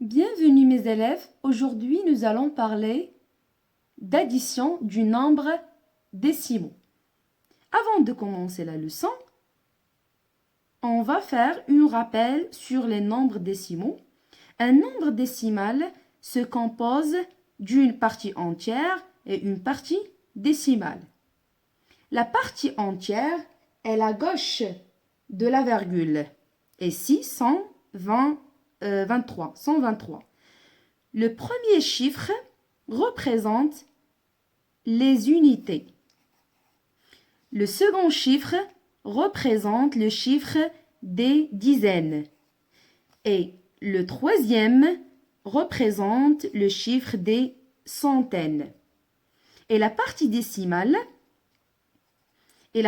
Bienvenue mes élèves, aujourd'hui nous allons parler d'addition du nombre décimaux. Avant de commencer la leçon, on va faire un rappel sur les nombres décimaux. Un nombre décimal se compose d'une partie entière et une partie décimale. La partie entière est à gauche de la virgule et ici 123. Le premier chiffre représente les unités. Le second chiffre représente le chiffre des dizaines. Et le troisième représente le chiffre des centaines. Et la partie décimale est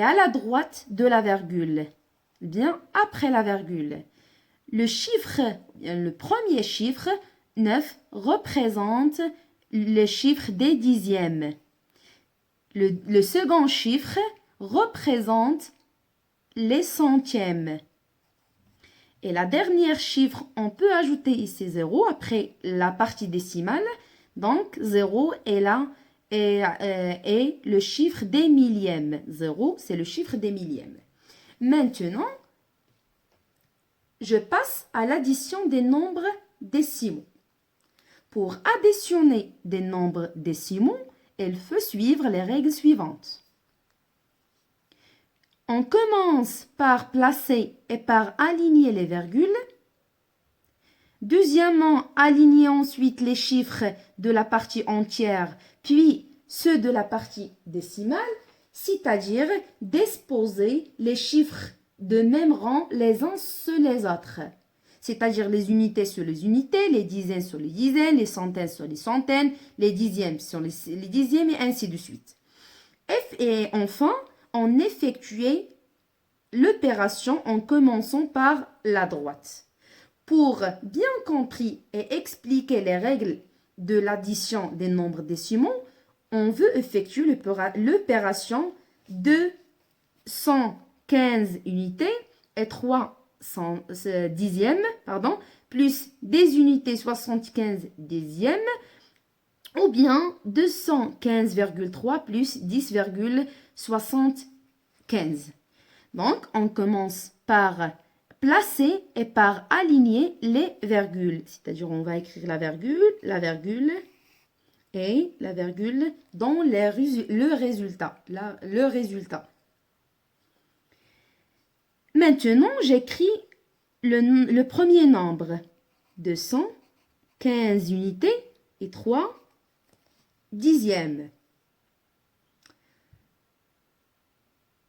à la droite de la virgule, bien après la virgule. Le premier chiffre, 9, représente le chiffre des dixièmes. Le second chiffre représente les centièmes. Et la dernière chiffre, on peut ajouter ici 0 après la partie décimale. Donc 0 est là et le chiffre des millièmes. 0, c'est le chiffre des millièmes. Maintenant, je passe à l'addition des nombres décimaux. Pour additionner des nombres décimaux, il faut suivre les règles suivantes. On commence par placer et par aligner les virgules. Deuxièmement, aligner ensuite les chiffres de la partie entière, puis ceux de la partie décimale, c'est-à-dire disposer les chiffres de même rang les uns sur les autres. C'est-à-dire les unités sur les unités, les dizaines sur les dizaines, les centaines sur les centaines, les dixièmes sur les dixièmes et ainsi de suite. Et enfin, on effectuait l'opération en commençant par la droite. Pour bien compris et expliquer les règles de l'addition des nombres décimaux, on veut effectuer l'opération de 115 unités et 3 dixièmes, plus des unités 75 dixièmes, ou bien 215,3 plus 10,75. Donc, on commence par placer et par aligner les virgules. C'est-à-dire, on va écrire la virgule et la virgule dans le résultat. Maintenant, j'écris le premier nombre, 215 unités et 3 dixièmes.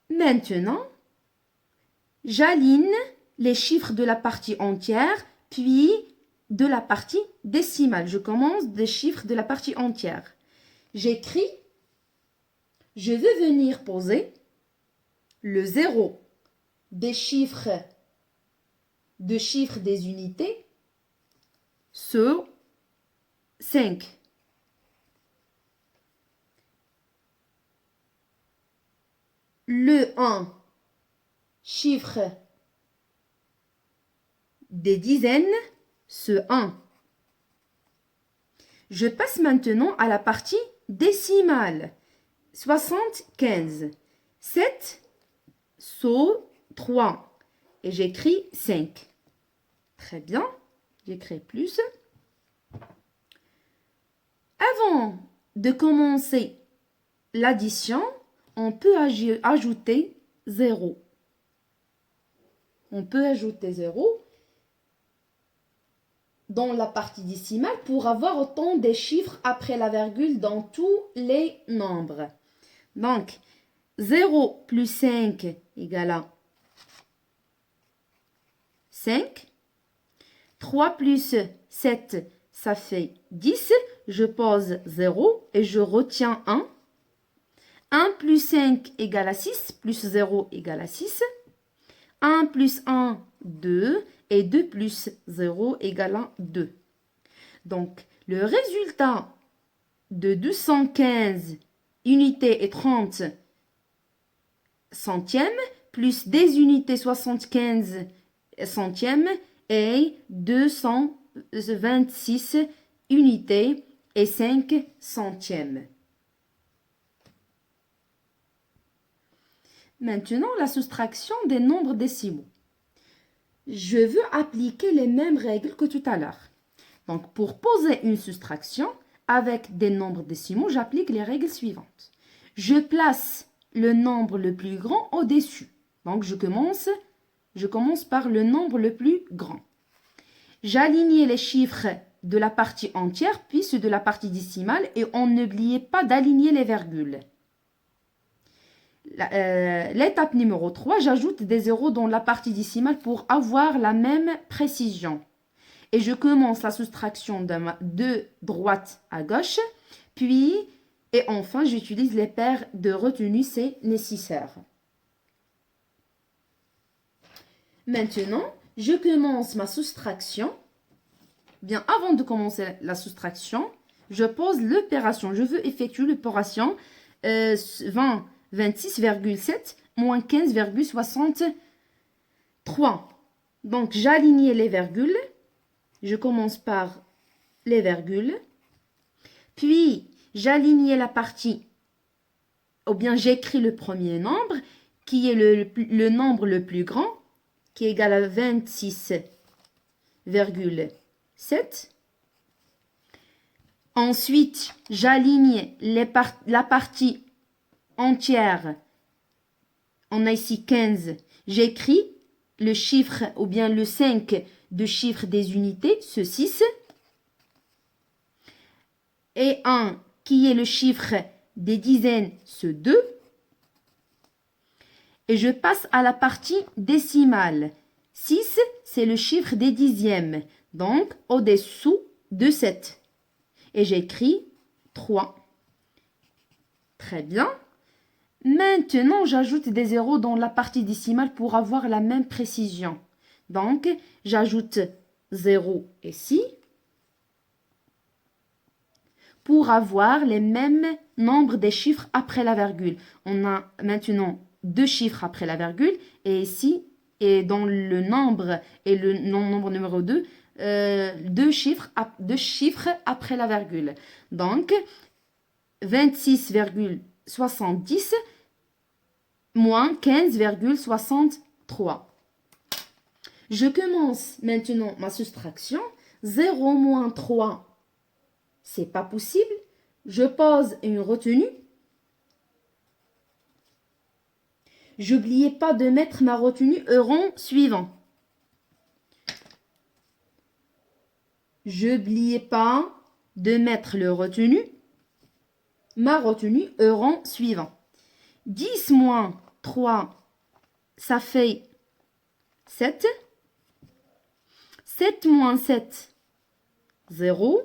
Maintenant, j'aligne les chiffres de la partie entière, puis de la partie décimale. Je commence des chiffres de la partie entière. J'écris, je veux venir poser le 0 des chiffres des unités sur 5. Le 1, chiffre des dizaines, ce 1. Je passe maintenant à la partie décimale. 75. 7 sur 3. Et j'écris 5. Très bien. J'écris plus. Avant de commencer l'addition, on peut ajouter 0. On peut ajouter 0 dans la partie décimale pour avoir autant de chiffres après la virgule dans tous les nombres. Donc, 0 plus 5 égale à 5. 3 plus 7, ça fait 10. Je pose 0 et je retiens 1. 1 plus 5 égale à 6, plus 0 égale à 6. 1 plus 1, 2. Et 2 plus 0 égale à 2. Donc, le résultat de 215 unités et 30 centièmes plus des unités 75 centièmes et 226 unités et 5 centièmes. Maintenant, la soustraction des nombres décimaux. Je veux appliquer les mêmes règles que tout à l'heure. Donc, pour poser une soustraction avec des nombres décimaux, j'applique les règles suivantes. Je place le nombre le plus grand au-dessus. Donc, je commence par le nombre le plus grand. J'aligne les chiffres de la partie entière, puis ceux de la partie décimale, et on n'oubliez pas d'aligner les virgules. L'étape numéro 3, j'ajoute des zéros dans la partie décimale pour avoir la même précision. Et je commence la soustraction de droite à gauche, puis, et enfin, j'utilise les paires de retenue, c'est nécessaire. Maintenant, je commence ma soustraction. Bien, avant de commencer la soustraction, je pose l'opération. Je veux effectuer l'opération 26,7 moins 15,63. Donc, j'aligne les virgules. Je commence par les virgules. Puis, j'aligne la partie, ou bien j'écris le premier nombre, qui est le nombre le plus grand, qui est égal à 26,7. Ensuite, j'aligne la partie entière. On a ici 15. J'écris le chiffre ou bien le 5 de chiffre des unités, ce 6. Et 1 qui est le chiffre des dizaines, ce 2. Et je passe à la partie décimale. 6, c'est le chiffre des dixièmes, donc au-dessous de 7. Et j'écris 3. Très bien. Maintenant, j'ajoute des zéros dans la partie décimale pour avoir la même précision. Donc, j'ajoute 0 ici pour avoir les mêmes nombres des chiffres après la virgule. On a maintenant 2 chiffres après la virgule et ici, et dans le nombre et le nombre numéro 2, 2 chiffres après la virgule. Donc, 26,70 moins 15,63. Je commence maintenant ma soustraction. 0 moins 3, c'est pas possible. Je pose une retenue. N'oubliez pas de mettre ma retenue au rang suivant. N'oubliez pas de mettre ma retenue au rang suivant. 10 moins 3, ça fait 7. 7 moins 7, 0.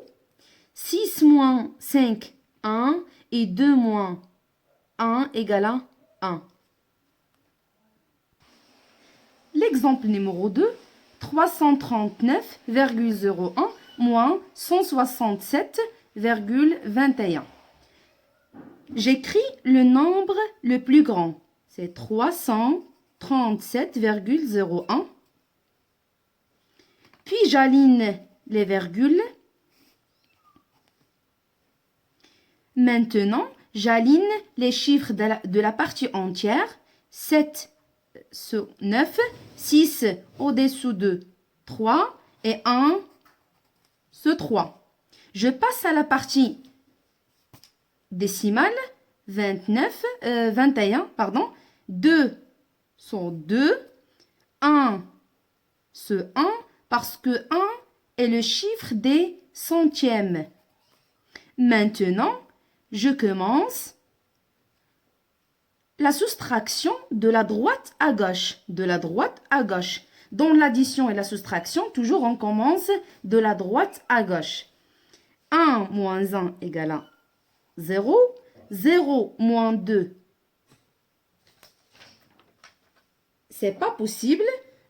6 moins 5, 1. Et 2 moins 1 égale à 1. L'exemple numéro 2, 339,01 moins 167,21. J'écris le nombre le plus grand. C'est 337,01. Puis j'aligne les virgules. Maintenant, j'aligne les chiffres de la partie entière. 7 sur 9, 6 au-dessous de 3 et 1 sur 3. Je passe à la partie décimale. 21, 2 sur 2, 1 sur 1, parce que 1 est le chiffre des centièmes. Maintenant, je commence la soustraction de la droite à gauche. Dans l'addition et la soustraction, toujours on commence de la droite à gauche. 1 moins 1 égale à 0. 0 moins 2, c'est pas possible.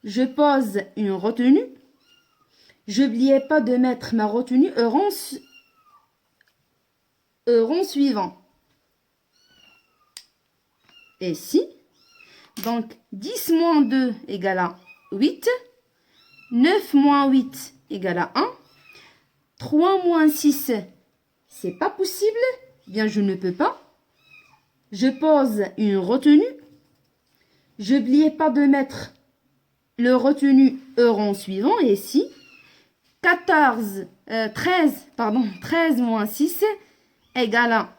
Je pose une retenue. N'oubliez pas de mettre ma retenue au rang suivant. Et ici, donc 10 moins 2 égale à 8. 9 moins 8 égale à 1. 3 moins 6, c'est pas possible. Bien, je ne peux pas. Je pose une retenue. Je n'oubliez pas de mettre le retenu au rang suivant. Et ici, 13 moins 6 égale à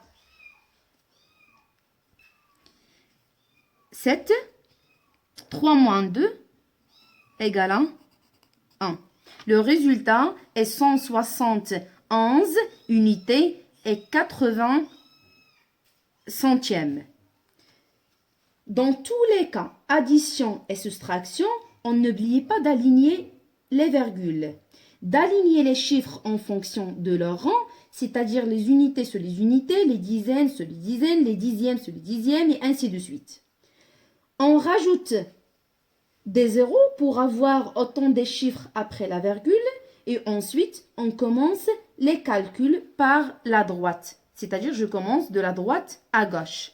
7. 3 moins 2 égale à 1. Le résultat est 171 unités et 80 centièmes. Dans tous les cas, addition et soustraction, on n'oublie pas d'aligner les virgules. D'aligner les chiffres en fonction de leur rang, c'est-à-dire les unités sur les unités, les dizaines sur les dizaines, les dixièmes sur les dixièmes, et ainsi de suite. On rajoute des zéros pour avoir autant de chiffres après la virgule, et ensuite, on commence les calculs par la droite. C'est-à-dire, je commence de la droite à gauche.